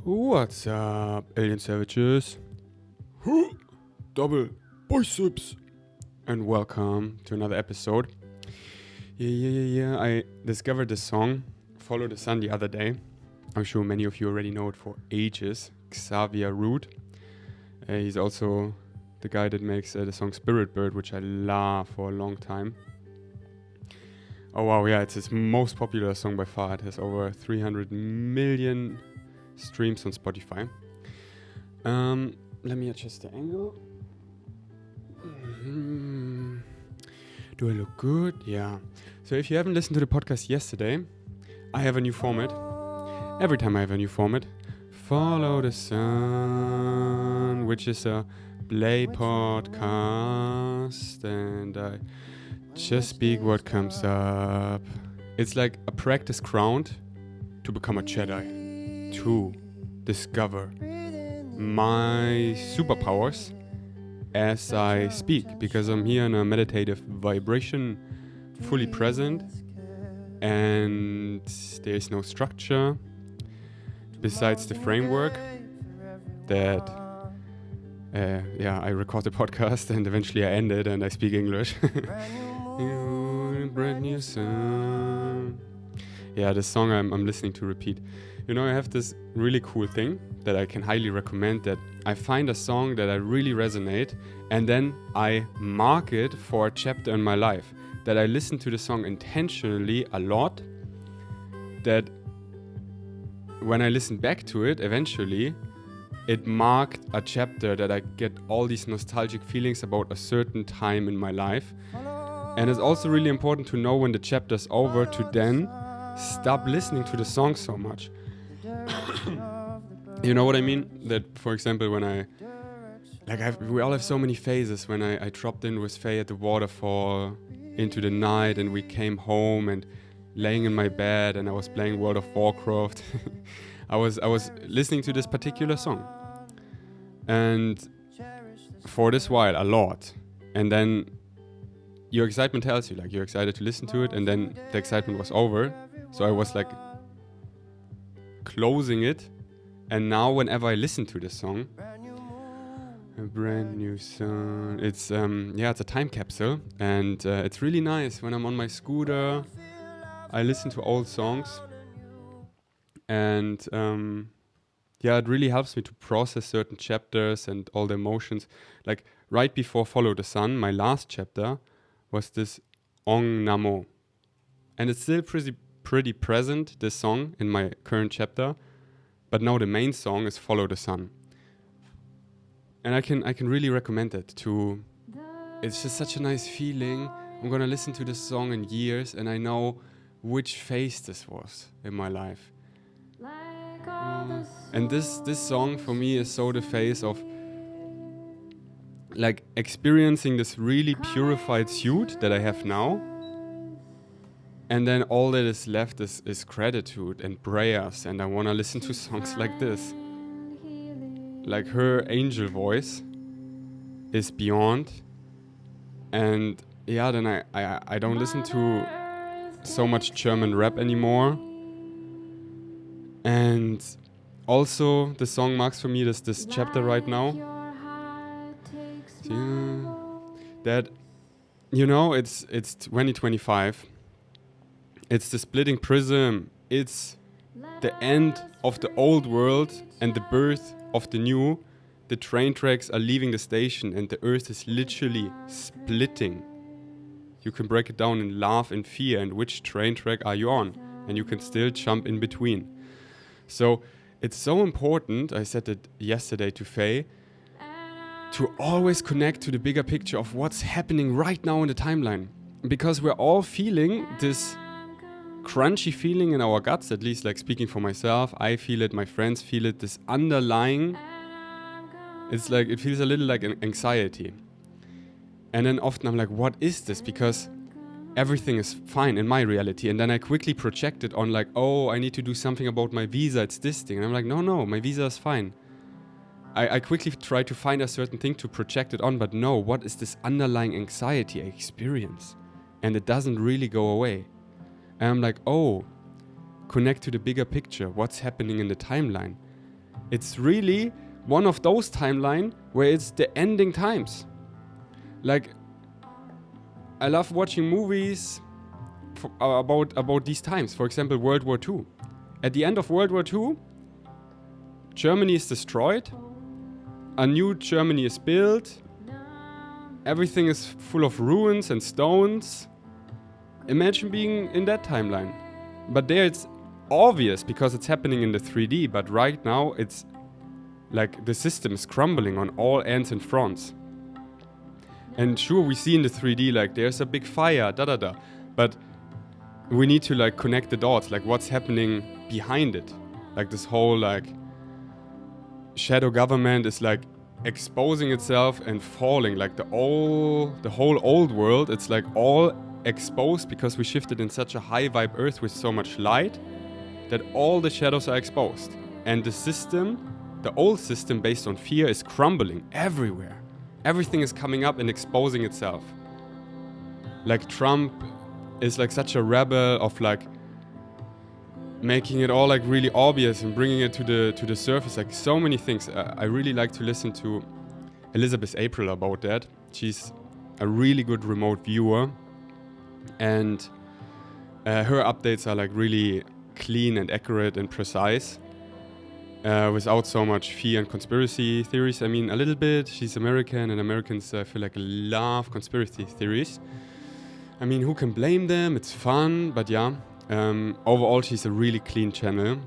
What's up, alien savages? Double biceps! And welcome to another episode. Yeah. I discovered this song, Follow the Sun, the other day. I'm sure many of you already know it for ages. Xavier Root. He's also the guy that makes the song Spirit Bird, which I love for a long time. Oh wow, yeah, it's his most popular song by far. It has over 300 million streams on Spotify. Let me adjust the angle. Do I look good? Yeah. So if you haven't listened to the podcast yesterday, I have a new format. Every time I have a new format. Follow the Sun, which is a play podcast, and I just speak what comes up. It's like a practice ground to become a Jedi, to discover my superpowers as I speak, because I'm here in a meditative vibration, fully present, and there's no structure besides the framework that I record the podcast and eventually I end it and I speak English. Brand new song. Yeah, the song I'm listening to repeat. You know, I have this really cool thing that I can highly recommend, that I find a song that I really resonate and then I mark it for a chapter in my life. That I listen to the song intentionally a lot, that when I listen back to it, eventually, it marked a chapter that I get all these nostalgic feelings about a certain time in my life. And it's also really important to know when the chapter's over to then stop listening to the song so much. You know what I mean? That, for example, when we all have so many phases. When I dropped in with Faye at the waterfall into the night and we came home and laying in my bed and I was playing World of Warcraft. I was listening to this particular song. And for this while, a lot. And then your excitement tells you, like, you're excited to listen to it, and then the excitement was over. So I was like closing it. And now whenever I listen to this song, a brand new song, it's it's a time capsule, and it's really nice. When I'm on my scooter, I listen to old songs, and it really helps me to process certain chapters and all the emotions. Like right before Follow the Sun, my last chapter was this Ong Namo, and it's still pretty present, this song, in my current chapter. But now the main song is Follow the Sun. And I can really recommend it to. It's just such a nice feeling. I'm gonna listen to this song in years and I know which phase this was in my life. And this song for me is so the phase of like experiencing this really purified suit that I have now. And then all that is left is gratitude and prayers, and I want to listen to songs like this. Like her angel voice is beyond. And yeah, then I don't listen to so much German rap anymore. And also the song marks for me this chapter right now. That, you know, it's 2025. It's the splitting prism. It's the end of the old world and the birth of the new. The train tracks are leaving the station and the earth is literally splitting. You can break it down in love and fear and which train track are you on. And you can still jump in between. So it's so important, I said it yesterday to Faye, to always connect to the bigger picture of what's happening right now in the timeline. Because we're all feeling this crunchy feeling in our guts, at least like speaking for myself, I feel it, my friends feel it, this underlying, it's like, it feels a little like an anxiety. And then often I'm like, what is this? Because everything is fine in my reality. And then I quickly project it on like, oh, I need to do something about my visa, it's this thing. And I'm like, no, my visa is fine. I quickly try to find a certain thing to project it on, but no, what is this underlying anxiety I experience? And it doesn't really go away. And I'm like, oh, connect to the bigger picture, what's happening in the timeline. it's really one of those timeline where it's the ending times. Like, I love watching movies about these times. For example, World War II. At the end of World War II, Germany is destroyed. A new Germany is built. Everything is full of ruins and stones. Imagine being in that timeline. But there it's obvious because it's happening in the 3D. But right now it's like the system is crumbling on all ends and fronts. And sure, we see in the 3D like there's a big fire, but we need to like connect the dots, like what's happening behind it. Like this whole like shadow government is like exposing itself and falling. Like the whole old world, it's like all exposed because we shifted in such a high vibe earth with so much light that all the shadows are exposed. And the system, the old system based on fear, is crumbling everywhere. Everything is coming up and exposing itself. Like Trump is like such a rebel of like making it all like really obvious and bringing it to the surface. Like so many things. I really like to listen to Elizabeth April about that. She's a really good remote viewer, and her updates are like really clean and accurate and precise. Without so much fear and conspiracy theories. I mean, a little bit. She's American, and Americans, I feel like, love conspiracy theories. I mean, who can blame them? It's fun, but yeah. Overall, she's a really clean channel.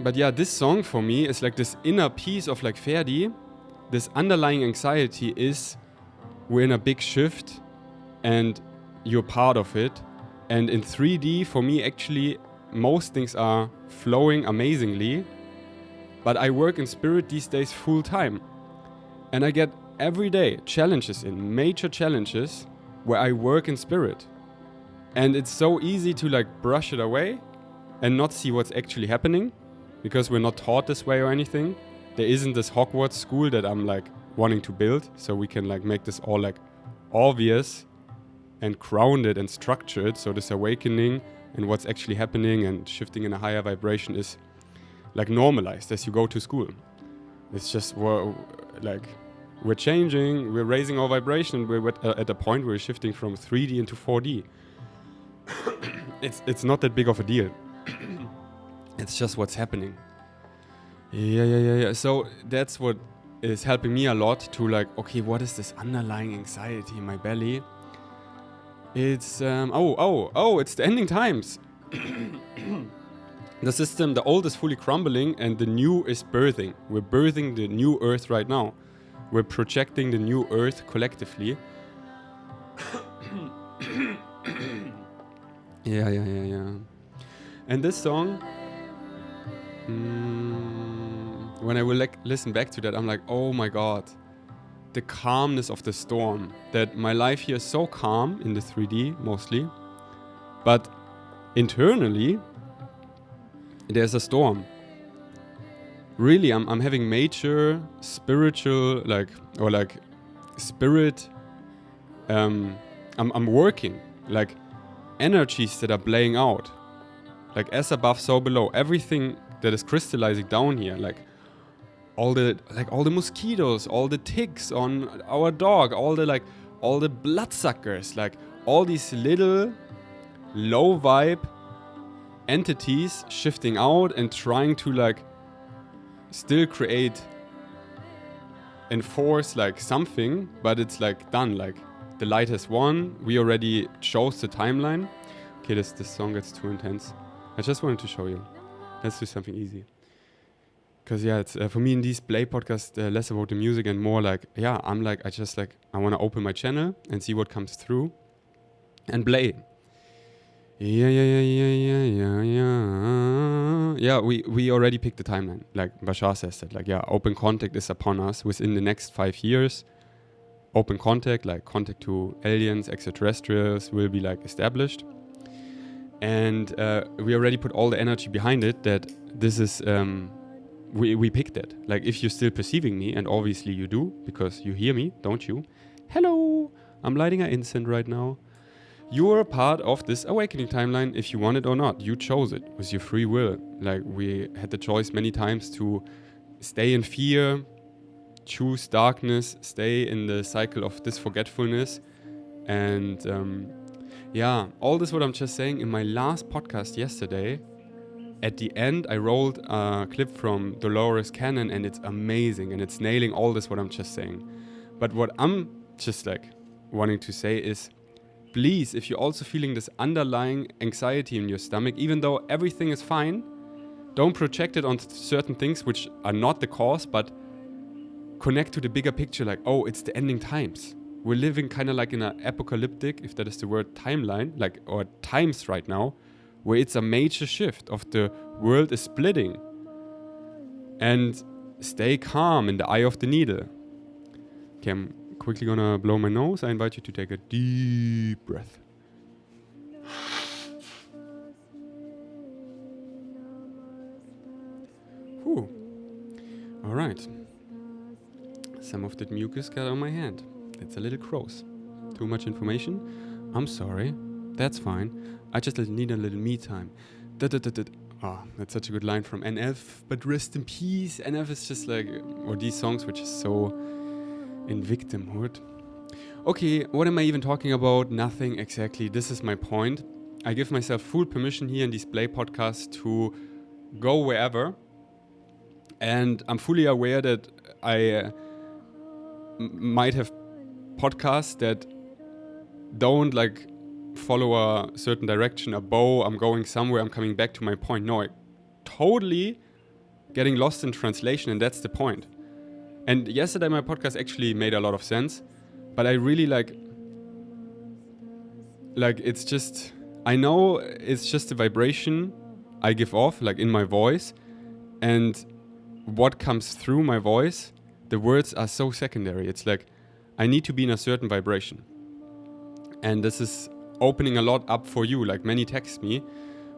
But yeah, this song for me is like this inner piece of like Ferdi. This underlying anxiety is we're in a big shift, and you're part of it. And in 3D, for me, actually, most things are flowing amazingly, but I work in spirit these days full time. And I get every day challenges in, major challenges, where I work in spirit. And it's so easy to like brush it away and not see what's actually happening, because we're not taught this way or anything. There isn't this Hogwarts school that I'm like wanting to build, so we can like make this all like obvious and grounded and structured, so this awakening and what's actually happening and shifting in a higher vibration is like normalized as you go to school. It's just like we're changing, we're raising our vibration, we're at a point where we're shifting from 3D into 4D. It's not that big of a deal. It's just what's happening. Yeah. So that's what is helping me a lot to like, okay, what is this underlying anxiety in my belly? It's, it's the ending times. The system, the old is fully crumbling and the new is birthing. We're birthing the new earth right now. We're projecting the new earth collectively. Yeah. And this song, when I will like listen back to that, I'm like, oh my God. The calmness of the storm, that my life here is so calm in the 3D mostly, but internally there's a storm. Really, I'm having major spiritual spirit. I'm working like energies that are playing out, like as above, so below. Everything that is crystallizing down here, like all the mosquitoes, all the ticks on our dog, all the bloodsuckers, like all these little low vibe entities shifting out and trying to like still create, enforce like something, but it's like done. Like the light has won. We already chose the timeline. Okay, this song gets too intense. I just wanted to show you. Let's do something easy. Because yeah, it's for me in these Play podcasts, less about the music and more like, yeah, I want to open my channel and see what comes through and play. Yeah. Yeah, we already picked the timeline. Like Bashar says that, like, yeah, open contact is upon us within the next 5 years. Open contact, like contact to aliens, extraterrestrials, will be like established. And we already put all the energy behind it that this is... We picked it. Like, if you're still perceiving me, and obviously you do, because you hear me, don't you? Hello! I'm lighting an incense right now. You're a part of this awakening timeline if you want it or not. You chose it with your free will. Like, we had the choice many times to stay in fear, choose darkness, stay in the cycle of this forgetfulness. And all this what I'm just saying. In my last podcast yesterday, at the end, I rolled a clip from Dolores Cannon, and it's amazing, and it's nailing all this what I'm just saying. But what I'm just like wanting to say is, please, if you're also feeling this underlying anxiety in your stomach, even though everything is fine, don't project it on certain things which are not the cause, but connect to the bigger picture, like, oh, it's the ending times. We're living kind of like in an apocalyptic, if that is the word, timeline, like, or times right now, where it's a major shift of the world is splitting. And stay calm in the eye of the needle. Okay, I'm quickly gonna blow my nose. I invite you to take a deep breath. Whew. All right. Some of that mucus got on my hand. It's a little gross. Too much information? I'm sorry. That's fine. I just need a little me time. That's such a good line from NF. But rest in peace. NF is just like, or these songs which is so in victimhood. Okay, what am I even talking about? Nothing exactly. This is my point. I give myself full permission here in these Play podcasts to go wherever. And I'm fully aware that I might have podcasts that don't like follow a certain direction, a bow, I'm going somewhere, I'm coming back to my point. No, I totally getting lost in translation, and that's the point. And yesterday my podcast actually made a lot of sense, but I really like it's just, I know it's just a vibration I give off, like in my voice, and what comes through my voice, the words are so secondary. It's like, I need to be in a certain vibration. And this is opening a lot up for you. Like, many text me,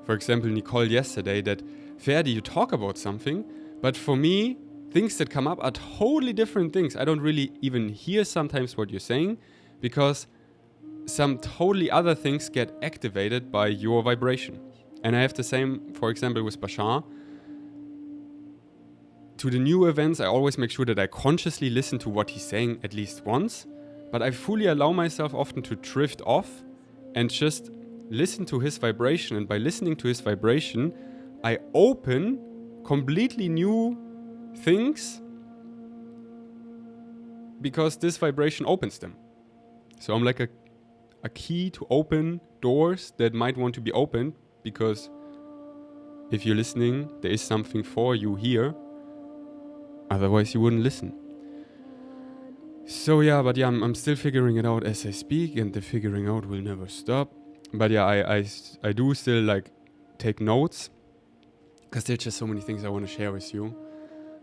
for example, Nicole yesterday, that, Ferdi, you talk about something, but for me, things that come up are totally different things. I don't really even hear sometimes what you're saying, because some totally other things get activated by your vibration. And I have the same, for example, with Bashar. To the new events, I always make sure that I consciously listen to what he's saying at least once, but I fully allow myself often to drift off and just listen to his vibration. And by listening to his vibration, I open completely new things because this vibration opens them. So I'm like a key to open doors that might want to be opened, because if you're listening, there is something for you here. Otherwise, you wouldn't listen. So yeah, I'm still figuring it out as I speak, and the figuring out will never stop. But yeah, I do still like take notes, because there's just so many things I want to share with you.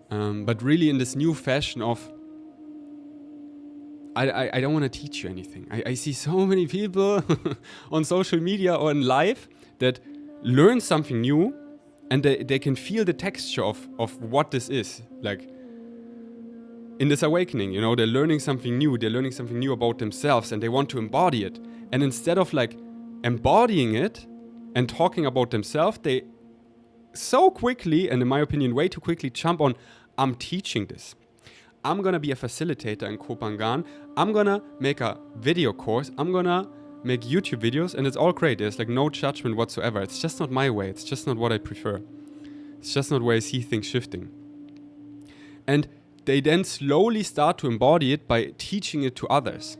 But really in this new fashion of, I don't want to teach you anything. I see so many people on social media or in live that learn something new, and they can feel the texture of what this is. Like, in this awakening, you know, they're learning something new. They're learning something new about themselves, and they want to embody it. And instead of like embodying it and talking about themselves, they so quickly, and in my opinion, way too quickly, jump on, I'm teaching this. I'm gonna be a facilitator in Kopangan. I'm gonna make a video course. I'm gonna make YouTube videos, and it's all great. There's like no judgment whatsoever. It's just not my way. It's just not what I prefer. It's just not where I see things shifting. And they then slowly start to embody it by teaching it to others.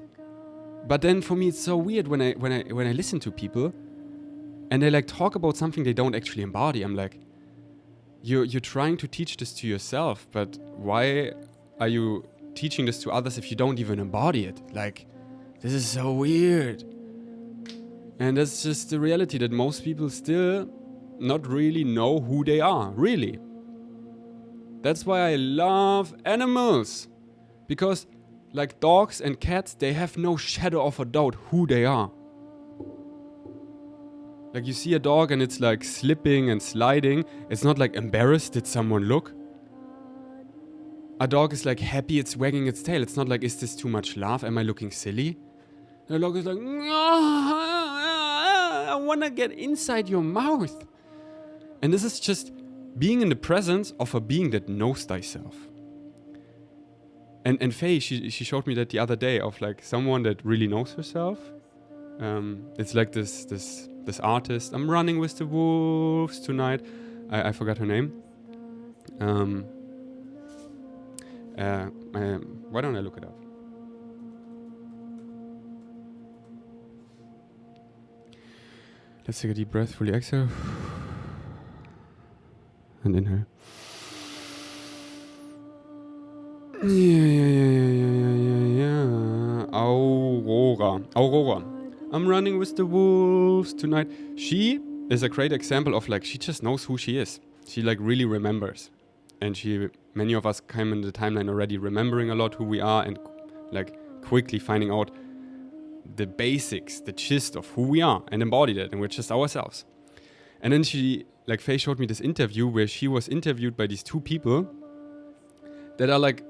But then for me, it's so weird when I listen to people and they like talk about something they don't actually embody. I'm like, you're trying to teach this to yourself, but why are you teaching this to others if you don't even embody it? Like, this is so weird. And that's just the reality, that most people still not really know who they are, really. That's why I love animals. Because like dogs and cats, they have no shadow of a doubt who they are. Like, you see a dog and it's like slipping and sliding. It's not like embarrassed, did someone look? A dog is like happy, it's wagging its tail. It's not like, is this too much love? Am I looking silly? The dog is like, I want to get inside your mouth. And this is just being in the presence of a being that knows thyself. And Faye, she showed me that the other day of like someone that really knows herself. It's like this artist. I'm running with the wolves tonight. I forgot her name. Why don't I look it up? Let's take a deep breath, fully exhale. And inhale. Yeah. Aurora. I'm running with the wolves tonight. She is a great example of like, she just knows who she is. She like really remembers. And many of us came in the timeline already remembering a lot who we are and like quickly finding out the basics, the gist of who we are and embody that, and we're just ourselves. And then Faye showed me this interview where she was interviewed by these two people that are like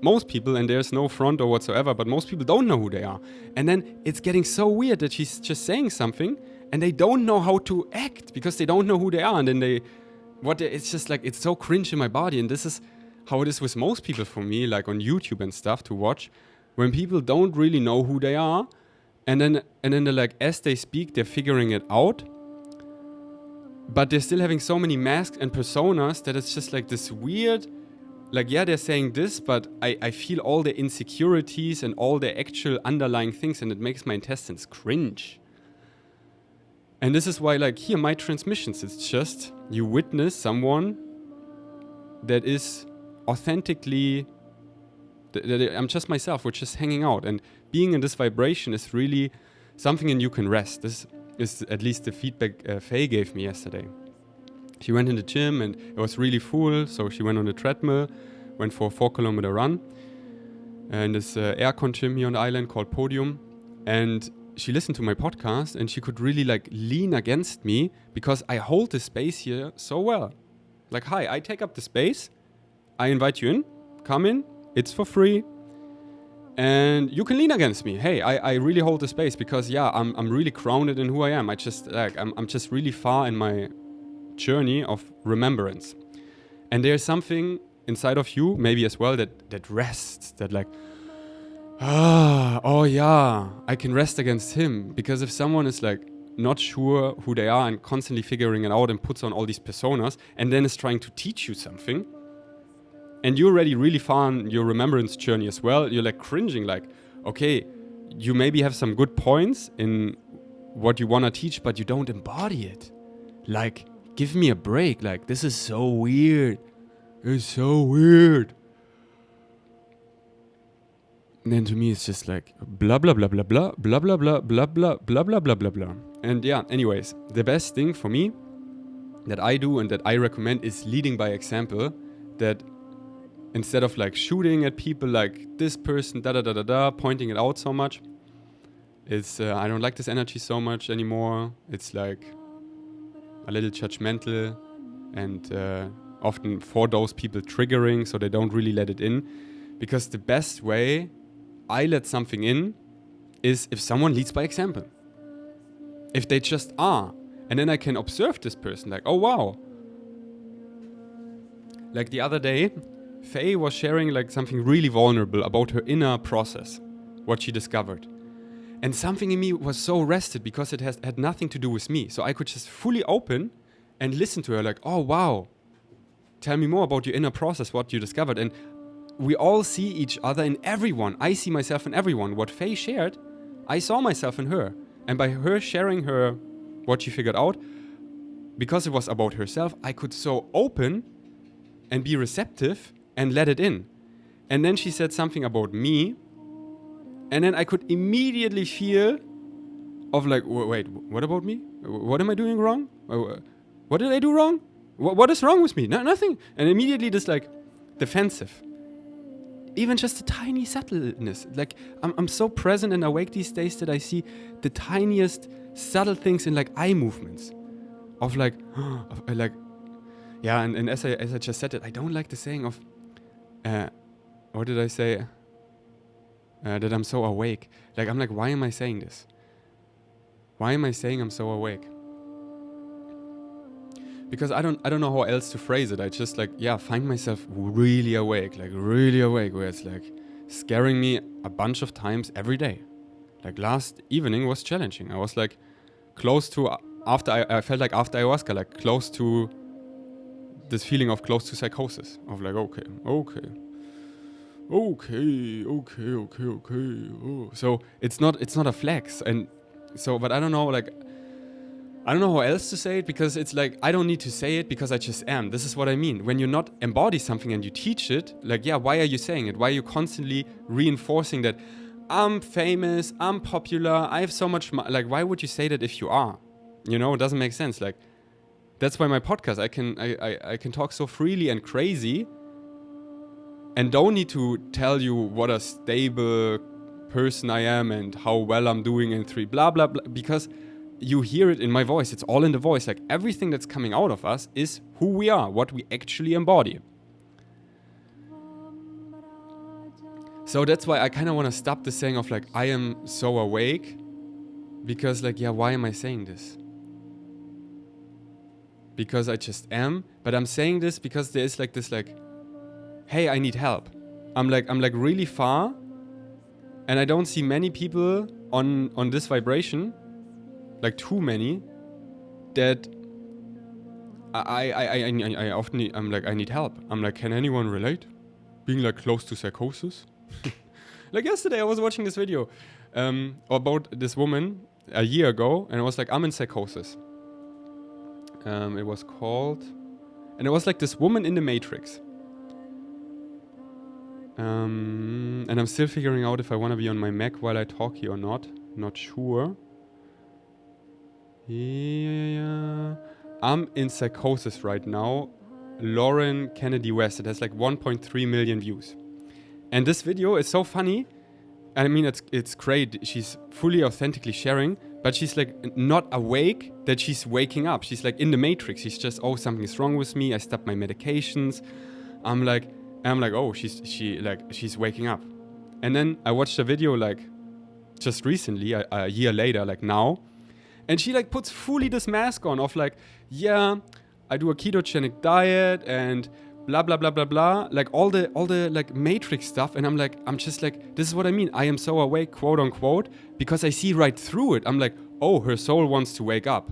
most people, and there's no front or whatsoever, but most people don't know who they are. And then it's getting so weird that she's just saying something and they don't know how to act because they don't know who they are. And then it's just like, it's so cringe in my body. And this is how it is with most people for me, like on YouTube and stuff to watch, when people don't really know who they are. And then they're like, as they speak, they're figuring it out. But they're still having so many masks and personas that it's just like this weird, like, yeah, they're saying this, but I feel all the insecurities and all the actual underlying things, and it makes my intestines cringe. And this is why, like, here, my transmissions, it's just you witness someone that is authentically, I'm just myself, we're just hanging out. And being in this vibration is really something and you can rest. This is at least the feedback Faye gave me yesterday. She went in the gym and it was really full, so she went on the treadmill, went for a 4-kilometer run in this aircon gym here on the island called Podium. And she listened to my podcast and she could really like lean against me because I hold the space here so well. Like, hi, I take up the space, I invite you in, come in, it's for free. And you can lean against me. Hey, I really hold the space because I'm really grounded in who I am. I'm just really far in my journey of remembrance. And there's something inside of you, maybe as well, that rests, that like, I can rest against him. Because if someone is like not sure who they are and constantly figuring it out and puts on all these personas and then is trying to teach you something, and you're already really far on your remembrance journey as well, you're like cringing, like, okay, you maybe have some good points in what you want to teach, but you don't embody it. Like, give me a break. Like, this is so weird. It's so weird. And then to me, it's just like blah, blah, blah, blah, blah, blah, blah, blah, blah, blah, blah, blah, blah, blah, blah. And yeah, anyways, the best thing for me that I do and that I recommend is leading by example. That instead of like shooting at people like this person, pointing it out so much, it's I don't like this energy so much anymore. It's like a little judgmental and often for those people triggering, so they don't really let it in. Because the best way I let something in is if someone leads by example. If they just are. And then I can observe this person like, oh wow. Like the other day, Faye was sharing like something really vulnerable about her inner process, what she discovered. And something in me was so rested because it had nothing to do with me. So I could just fully open and listen to her like, oh wow, tell me more about your inner process, what you discovered. And we all see each other in everyone. I see myself in everyone. What Faye shared, I saw myself in her. And by her sharing her what she figured out, because it was about herself, I could so open and be receptive and let it in. And then she said something about me, and then I could immediately feel of like, wait, what about me? What am I doing wrong? What did I do wrong? What is wrong with me? No, nothing. And immediately this like defensive. Even just the tiny subtleness. Like I'm so present and awake these days that I see the tiniest subtle things in like eye movements. Of like, yeah, and as I just said it, I don't like the saying of, what did I say? That I'm so awake. Like, I'm like, why am I saying this? Why am I saying I'm so awake? Because I don't know how else to phrase it. I just like, find myself really awake, where it's like scaring me a bunch of times every day. Like last evening was challenging. I was like close to, I felt like after ayahuasca, like close to this feeling of close to psychosis. Of like, okay. Oh. So it's not a flex. And so, but I don't know how else to say it, because it's like, I don't need to say it because I just am. This is what I mean. When you not embody something and you teach it, like, why are you saying it? Why are you constantly reinforcing that I'm famous, I'm popular, I have so much like, why would you say that if you are? You know, it doesn't make sense. Like, that's why my podcast, I can talk so freely and crazy and don't need to tell you what a stable person I am and how well I'm doing in 3 blah blah blah, because you hear it in my voice. It's all in the voice. Like, everything that's coming out of us is who we are, what we actually embody. So that's why I kind of want to stop the saying of like, I am so awake, because like, why am I saying this? Because I just am. But I'm saying this because there is like this like, hey, I need help. I'm like really far, and I don't see many people on this vibration, like too many, that I often need, I'm like, I need help. I'm like, can anyone relate? Being like close to psychosis. Like yesterday I was watching this video about this woman a year ago, and I was like, I'm in psychosis. It was called, and it was like this woman in the Matrix. And I'm still figuring out if I want to be on my Mac while I talk here or not. Not sure. Yeah. I'm in psychosis right now. Lauren Kennedy West. It has like 1.3 million views. And this video is so funny. I mean, it's great. She's fully authentically sharing, but she's like not awake that she's waking up. She's like in the Matrix. She's just, something's wrong with me. I stopped my medications. I'm like, oh, she's waking up. And then I watched a video like just recently, a year later, like now. And she like puts fully this mask on of like, I do a ketogenic diet and blah blah blah blah blah, like all the like Matrix stuff. And I'm just like, this is what I mean. I am so awake, quote unquote, because I see right through it. I'm like, oh, her soul wants to wake up.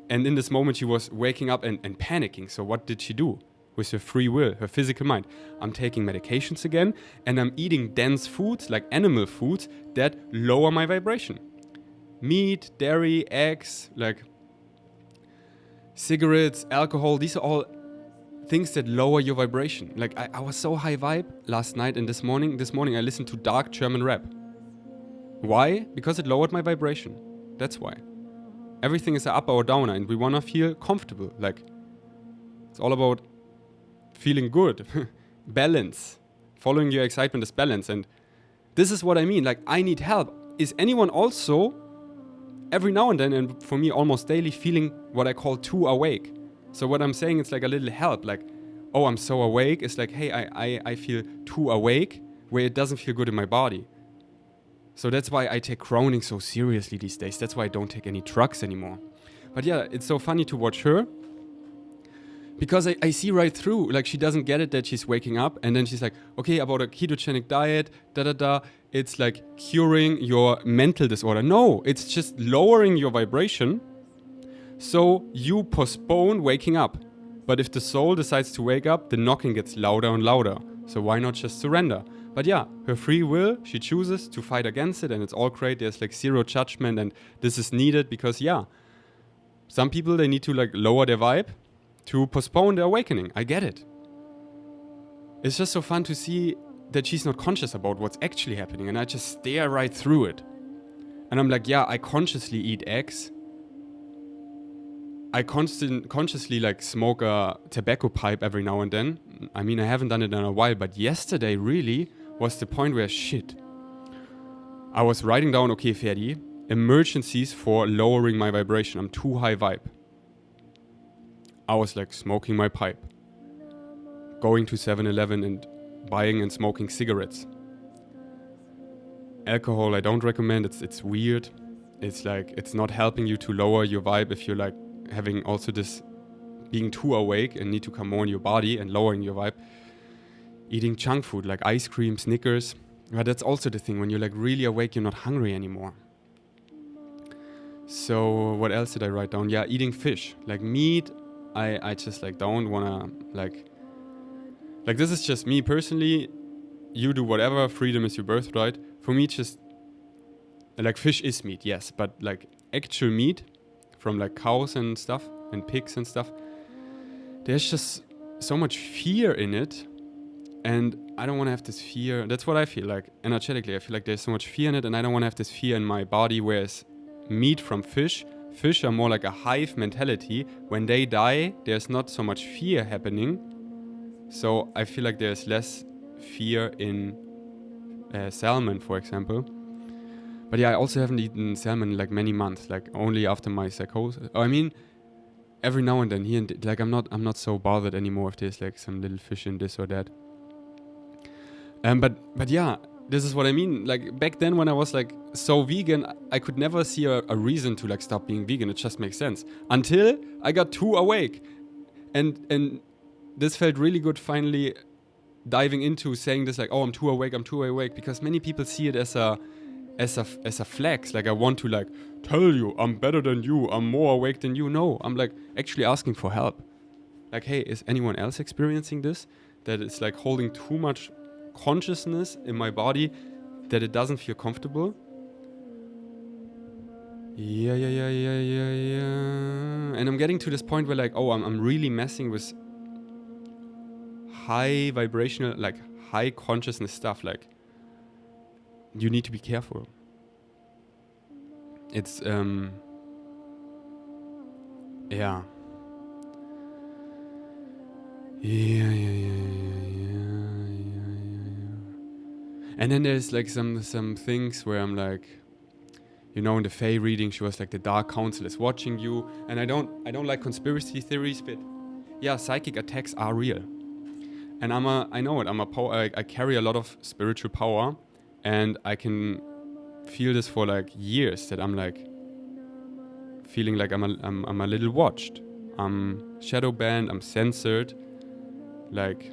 And in this moment she was waking up and panicking. So what did she do? With her free will, her physical mind. I'm taking medications again, and I'm eating dense foods, like animal foods, that lower my vibration. Meat, dairy, eggs, like cigarettes, alcohol, these are all things that lower your vibration. Like I was so high vibe last night and this morning I listened to dark German rap. Why? Because it lowered my vibration. That's why. Everything is an up or downer, and we want to feel comfortable. Like, it's all about feeling good. Balance. Following your excitement is balance. And this is what I mean. Like, I need help. Is anyone also, every now and then, and for me almost daily, feeling what I call too awake? So what I'm saying, it's like a little help. Like, oh, I'm so awake. It's like, hey, I feel too awake, where it doesn't feel good in my body. So that's why I take grounding so seriously these days. That's why I don't take any drugs anymore. But yeah, it's so funny to watch her, because I see right through, like, she doesn't get it that she's waking up, and then she's like, okay, about a ketogenic diet, it's like curing your mental disorder. No, it's just lowering your vibration, so you postpone waking up. But if the soul decides to wake up, the knocking gets louder and louder. So why not just surrender? But yeah, her free will, she chooses to fight against it, and it's all great. There's like zero judgment, and this is needed because, yeah, some people, they need to like lower their vibe to postpone their awakening. I get it. It's just so fun to see that she's not conscious about what's actually happening, and I just stare right through it. And I'm like, yeah, I consciously eat eggs. I consciously like smoke a tobacco pipe every now and then. I mean, I haven't done it in a while, but yesterday really was the point where, shit, I was writing down, okay, Ferdi, emergencies for lowering my vibration. I'm too high vibe. I was like smoking my pipe, going to 7-Eleven and buying and smoking cigarettes. Alcohol I don't recommend, it's weird. it's like it's not helping you to lower your vibe if you're like having also this being too awake and need to come more in your body and lowering your vibe. Eating junk food like ice cream, Snickers. But that's also the thing. When you're like really awake, you're not hungry anymore. So what else did I write down? Yeah, eating fish. Like meat, I just like don't wanna like this is just me personally. You do whatever, freedom is your birthright. For me, just like fish is meat, yes, but like actual meat from like cows and stuff and pigs and stuff, there's just so much fear in it, and I don't want to have this fear. That's what I feel like energetically. I feel like there's so much fear in it, and I don't want to have this fear in my body. Whereas meat from fish are more like a hive mentality. When they die, there's not so much fear happening. So I feel like there's less fear in salmon, for example. But yeah, I also haven't eaten salmon in like many months, like only after my psychosis. I mean, every now and then here and like I'm not so bothered anymore if there's like some little fish in this or that. But yeah, this is what I mean. Like back then when I was like so vegan, I could never see a reason to like stop being vegan. It just makes sense until I got too awake, and this felt really good finally diving into saying this like, oh, I'm too awake, because many people see it as a flex. Like I want to like tell you I'm better than you, I'm more awake than you. No, I'm like actually asking for help. Like, hey, is anyone else experiencing this? That it's like holding too much consciousness in my body that it doesn't feel comfortable. Yeah. And I'm getting to this point where like, oh, I'm really messing with high vibrational, like high consciousness stuff. Like, you need to be careful. It's yeah. And then there's like some things where I'm like, you know, in the Fae reading, she was like, the Dark Council is watching you, and I don't like conspiracy theories, but yeah, psychic attacks are real, and I know it. I carry a lot of spiritual power, and I can feel this for like years that I'm like feeling like I'm a little watched. I'm shadow banned. I'm censored. Like,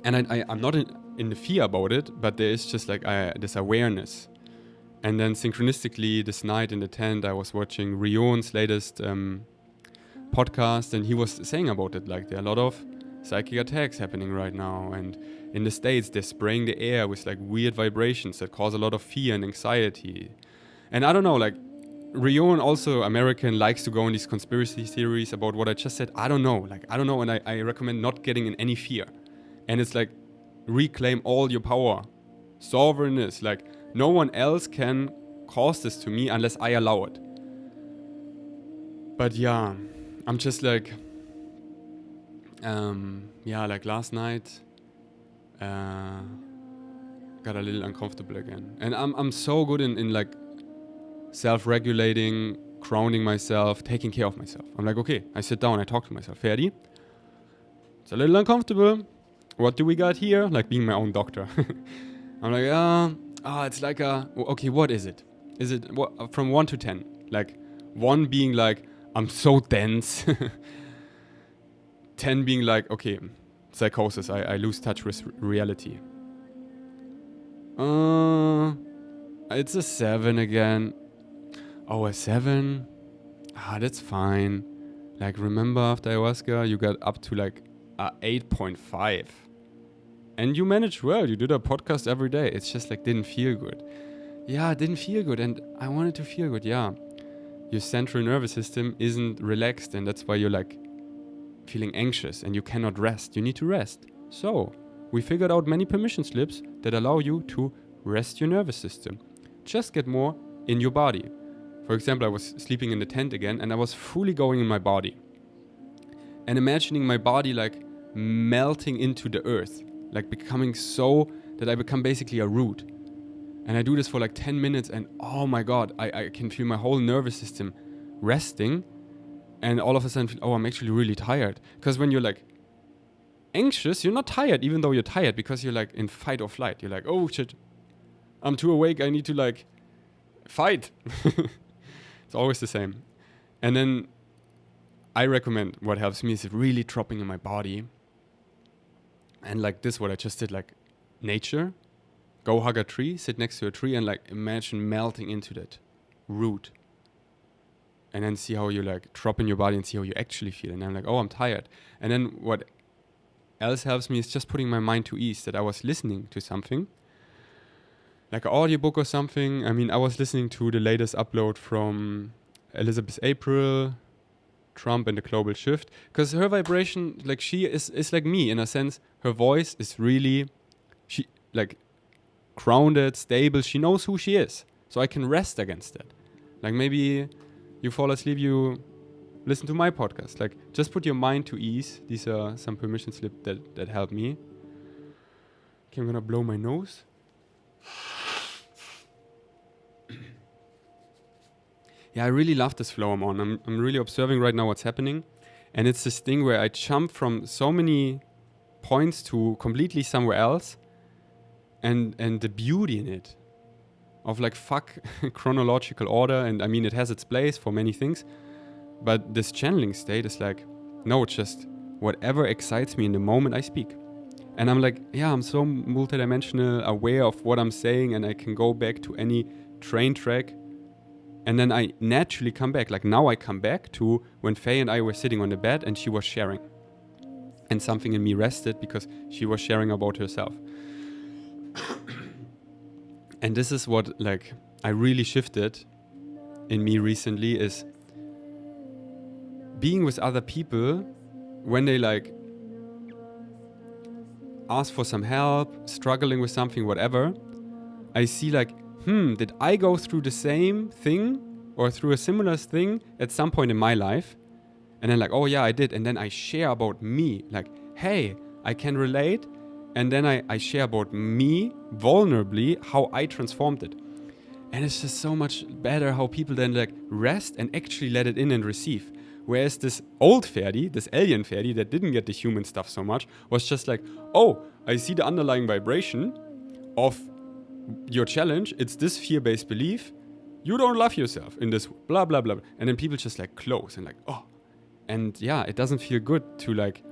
and I'm not in the fear about it, but there is just like this awareness. And then synchronistically, this night in the tent, I was watching Rion's latest podcast, and he was saying about it. Like, there are a lot of psychic attacks happening right now, and in the States, they're spraying the air with like weird vibrations that cause a lot of fear and anxiety. And I don't know, like, Rion, also American, likes to go in these conspiracy theories about what I just said. I don't know, and I recommend not getting in any fear. And it's like, reclaim all your power. Sovereignness, like, no one else can cause this to me unless I allow it. But yeah, I'm just like, like last night, got a little uncomfortable again. And I'm so good in like self-regulating, grounding myself, taking care of myself. I'm like, okay, I sit down, I talk to myself. Ferdi, it's a little uncomfortable. What do we got here? Like being my own doctor. I'm like, it's like okay, what is it? Is it from 1 to 10? Like 1 being like, I'm so dense. 10 being like, okay, psychosis, I lose touch with reality. It's a 7 again. Oh, a 7? That's fine. Like, remember after ayahuasca, you got up to like a 8.5. And you managed well. You did a podcast every day. It's just like didn't feel good. Yeah, it didn't feel good. And I wanted to feel good, yeah. Your central nervous system isn't relaxed, and that's why you're like feeling anxious and you cannot rest. You need to rest. So, we figured out many permission slips that allow you to rest your nervous system. Just get more in your body. For example, I was sleeping in the tent again, and I was fully going in my body. And imagining my body like melting into the earth. Like becoming so that I become basically a root. And I do this for like 10 minutes, and oh my god, I can feel my whole nervous system resting, and all of a sudden feel, oh, I'm actually really tired. Because when you're like anxious, you're not tired, even though you're tired, because you're like in fight or flight. You're like, oh shit, I'm too awake, I need to like fight. It's always the same. And then I recommend what helps me is really dropping in my body. And like this, what I just did, like nature, go hug a tree, sit next to a tree and like imagine melting into that root. And then see how you like drop in your body and see how you actually feel. And I'm like, oh, I'm tired. And then what else helps me is just putting my mind to ease, that I was listening to something, like an audiobook or something. I mean, I was listening to the latest upload from Elizabeth April, Trump and the Global Shift, because her vibration, like she is like me in a sense. Her voice is really, she like grounded, stable. She knows who she is, so I can rest against that. Like maybe you fall asleep, you listen to my podcast. Like just put your mind to ease. These are some permission slips that help me. Okay, I'm gonna blow my nose. Yeah, I really love this flow I'm on. I'm really observing right now what's happening. And it's this thing where I jump from so many points to completely somewhere else. And the beauty in it. Of like, fuck chronological order. And I mean, it has its place for many things. But this channeling state is like, no, it's just whatever excites me in the moment I speak. And I'm like, yeah, I'm so multidimensional, aware of what I'm saying. And I can go back to any train track. And then I naturally come back. Like now I come back to when Faye and I were sitting on the bed and she was sharing. And something in me rested because she was sharing about herself. And this is what like I really shifted in me recently, is being with other people when they like ask for some help, struggling with something, whatever. I see like, did I go through the same thing or through a similar thing at some point in my life? And then like, oh yeah, I did. And then I share about me, like, hey, I can relate. And then I share about me vulnerably, how I transformed it. And it's just so much better how people then like rest and actually let it in and receive. Whereas this old Ferdi, this alien Ferdi that didn't get the human stuff so much, was just like, oh, I see the underlying vibration of your challenge. It's this fear-based belief. You don't love yourself in this blah, blah, blah. And then people just like close and like, oh. And yeah, it doesn't feel good to like,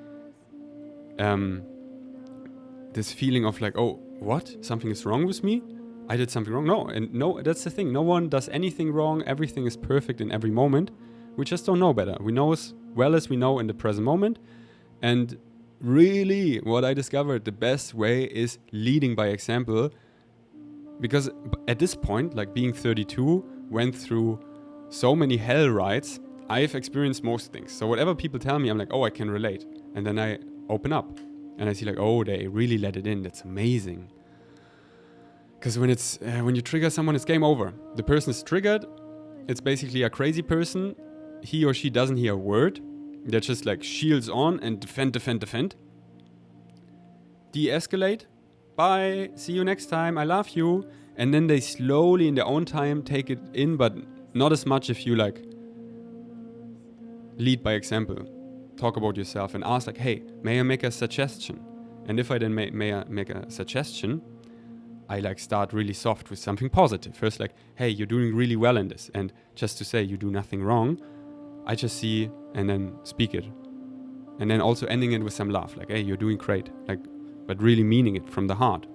this feeling of like, oh, what? Something is wrong with me? I did something wrong? No, and no, that's the thing. No one does anything wrong. Everything is perfect in every moment. We just don't know better. We know as well as we know in the present moment. And really, what I discovered, the best way is leading by example. Because at this point, like being 32, went through so many hell rides, I've experienced most things. So whatever people tell me, I'm like, oh, I can relate. And then I open up. And I see like, oh, they really let it in. That's amazing. Because when you trigger someone, it's game over. The person is triggered. It's basically a crazy person. He or she doesn't hear a word. They're just like shields on and defend. De-escalate. Bye. See you next time. I love you. And then they slowly in their own time take it in, but not as much if you like lead by example. Talk about yourself and ask like, hey, may I make a suggestion? And if I then may I make a suggestion, I like start really soft with something positive. First like, hey, you're doing really well in this. And just to say you do nothing wrong, I just see and then speak it. And then also ending it with some love. Like, hey, you're doing great. Like, but really meaning it from the heart.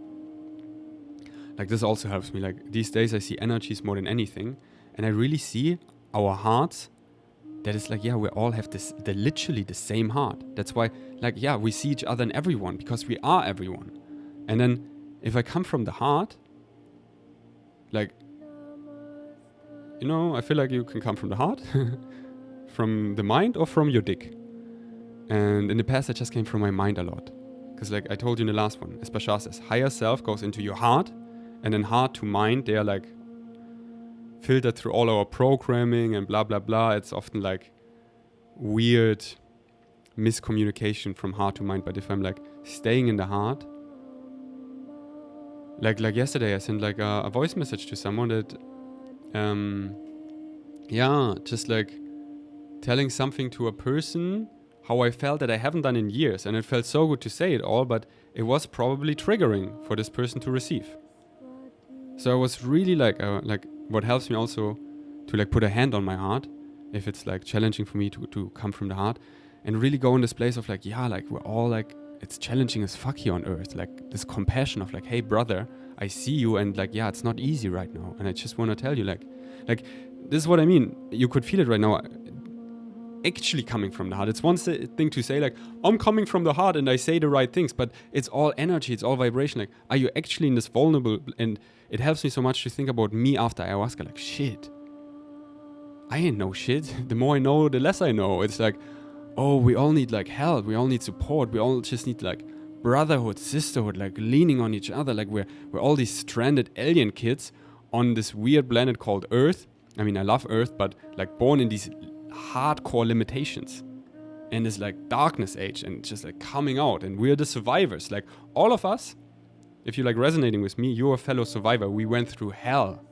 Like this also helps me. Like these days I see energies more than anything. And I really see our hearts. That is like, yeah, we all have literally the same heart. That's why, like, yeah, we see each other in everyone because we are everyone. And then if I come from the heart, like, you know, I feel like you can come from the heart, from the mind or from your dick. And in the past, I just came from my mind a lot. Because like I told you in the last one, as Bashar says, higher self goes into your heart and then heart to mind, they are like filtered through all our programming and blah, blah, blah. It's often like weird miscommunication from heart to mind. But if I'm like staying in the heart, like yesterday, I sent like a voice message to someone that, just like telling something to a person, how I felt that I haven't done in years. And it felt so good to say it all, but it was probably triggering for this person to receive. So I was really like what helps me also to like put a hand on my heart if it's like challenging for me to come from the heart and really go in this place of like, yeah, like we're all like, it's challenging as fuck here on earth. Like this compassion of like, hey brother, I see you, and like, yeah, it's not easy right now. And I just want to tell you like this is what I mean. You could feel it right now. Actually coming from the heart. It's one thing to say like, I'm coming from the heart and I say the right things, but it's all energy, it's all vibration. Like, are you actually in this vulnerable? And it helps me so much to think about me after ayahuasca. Like, shit, I ain't know shit. The more I know, the less I know. It's like, oh, we all need like help. We all need support. We all just need like brotherhood, sisterhood, like leaning on each other. Like we're all these stranded alien kids on this weird planet called Earth. I mean, I love Earth, but like born in these hardcore limitations in this like darkness age and just like coming out, and we're the survivors. Like all of us, if you're like resonating with me, you're a fellow survivor. We went through hell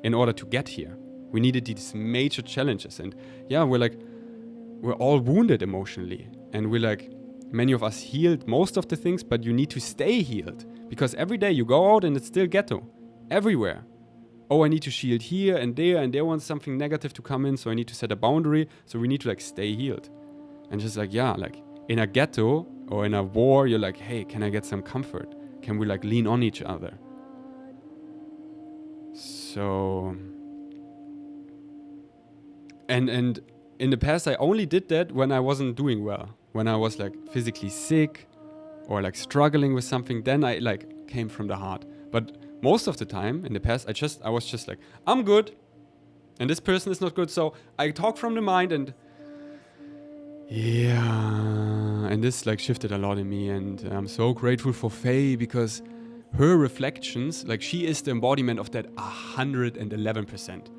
in order to get here. We needed these major challenges, and yeah, we're all wounded emotionally, and we're like, many of us healed most of the things, but you need to stay healed, because every day you go out and it's still ghetto everywhere. Oh, I need to shield here and there wants something negative to come in, so I need to set a boundary. So we need to like stay healed. And just like, yeah, like in a ghetto or in a war, you're like, hey, can I get some comfort? Can we like lean on each other? So, and in the past, I only did that when I wasn't doing well. When I was like physically sick or like struggling with something, then I like came from the heart. But most of the time in the past, I was just like, I'm good, and this person is not good. So I talk from the mind, and yeah, and this like shifted a lot in me. And I'm so grateful for Faye, because her reflections, like she is the embodiment of that 111%.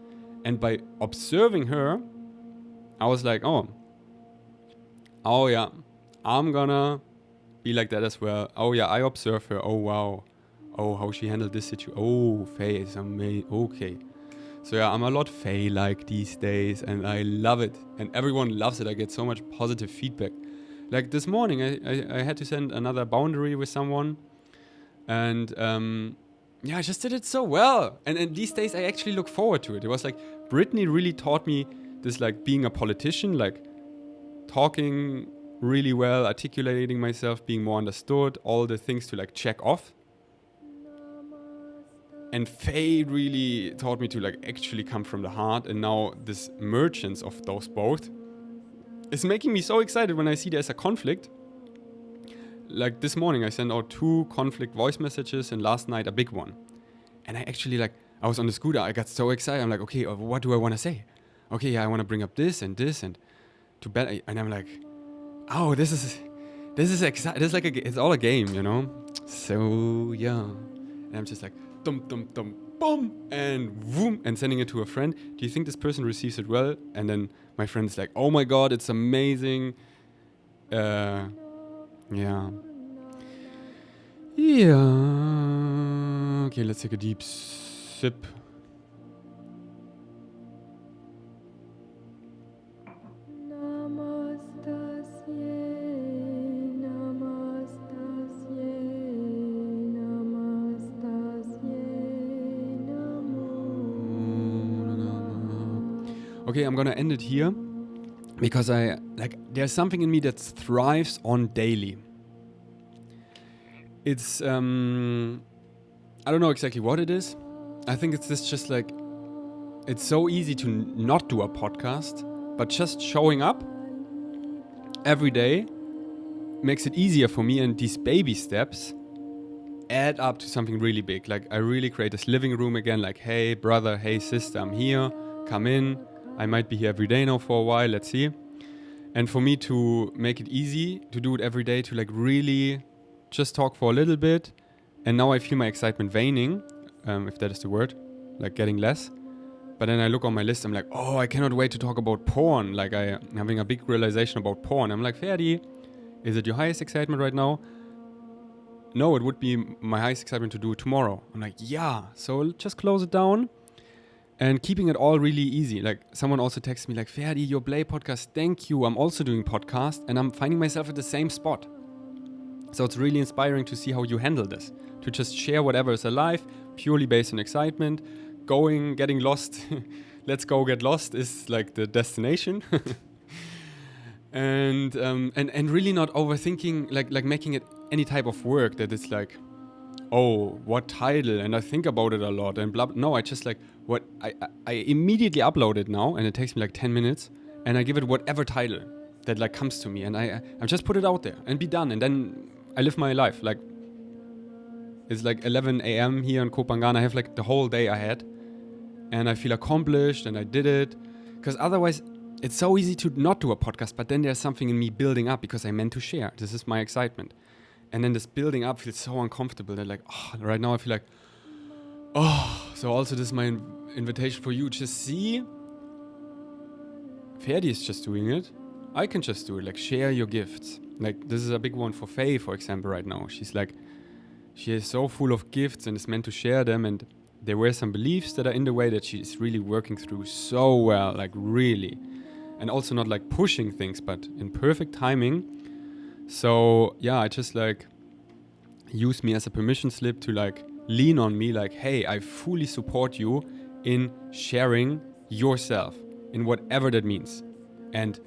And by observing her, I was like, oh yeah, I'm gonna be like that as well. Oh yeah, I observe her. Oh wow. Oh, how she handled this situation. Oh, Faye is amazing. Okay. So yeah, I'm a lot Faye-like these days, and I love it. And everyone loves it. I get so much positive feedback. Like this morning, I had to send another boundary with someone. And yeah, I just did it so well. And these days, I actually look forward to it. It was like, Brittany really taught me this, like being a politician, like talking really well, articulating myself, being more understood, all the things to like check off. And Faye really taught me to like actually come from the heart. And now this mergence of those both is making me so excited when I see there's a conflict. Like this morning I sent out 2 conflict voice messages, and last night a big one. And I actually like, I was on the scooter, I got so excited. I'm like, okay, what do I want to say? Okay, yeah, I want to bring up this and to bed. And I'm like, oh, this is exciting. This is like it's all a game, you know? So yeah. And I'm just like, dum dum dum boom, and boom, and sending it to a friend. Do you think this person receives it well? And then my friend's like, oh my god, it's amazing. Yeah. Okay, let's take a deep sip. Okay, I'm gonna end it here, because there's something in me that thrives on daily. It's I don't know exactly what it is. I think it's just like, it's so easy to not do a podcast, but just showing up every day makes it easier for me, and these baby steps add up to something really big. Like I really create this living room again, like, hey brother, hey sister, I'm here, come in. I might be here every day now for a while, let's see. And for me to make it easy to do it every day, to like really just talk for a little bit. And now I feel my excitement waning, if that is the word, like getting less. But then I look on my list, I'm like, oh, I cannot wait to talk about porn. Like I'm having a big realization about porn. I'm like, Ferdi, is it your highest excitement right now? No, it would be my highest excitement to do it tomorrow. I'm like, yeah, so just close it down. And keeping it all really easy. Like someone also texted me like, Ferdi, your Play podcast, thank you. I'm also doing podcast, and I'm finding myself at the same spot. So it's really inspiring to see how you handle this. To just share whatever is alive, purely based on excitement, getting lost. Let's go get lost is like the destination. And really not overthinking, like making it any type of work that it's like, oh, what title? And I think about it a lot and blah. No, I just like what I immediately upload it now, and it takes me like 10 minutes, and I give it whatever title that like comes to me, and I just put it out there and be done, and then I live my life. Like it's like 11 a.m. here in Kopangan. I have like the whole day ahead, and I feel accomplished, and I did it. Because otherwise, it's so easy to not do a podcast, but then there's something in me building up because I meant to share. This is my excitement. And then this building up feels so uncomfortable that like, oh, right now I feel like, oh, so also this is my invitation for you. Just see, Ferdi is just doing it. I can just do it. Like, share your gifts. Like, this is a big one for Faye, for example, right now. She's like, she is so full of gifts and is meant to share them. And there were some beliefs that are in the way that she is really working through so well, like really. And also not like pushing things, but in perfect timing. So yeah, I just like use me as a permission slip to like lean on me, like, hey, I fully support you in sharing yourself in whatever that means. And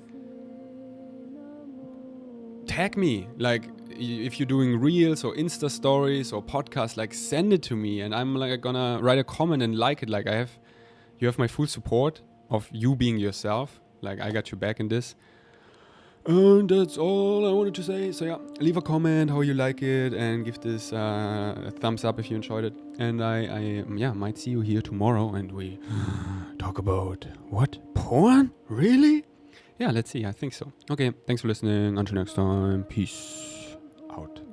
tag me, like if you're doing reels or Insta stories or podcasts, like send it to me, and I'm like gonna write a comment and like it. Like you have my full support of you being yourself. Like I got your back in this. And that's all I wanted to say. So yeah, leave a comment how you like it and give this a thumbs up if you enjoyed it. And I might see you here tomorrow and we talk about what? Porn? Really? Yeah, let's see. I think so. Okay, thanks for listening. Until next time. Peace out.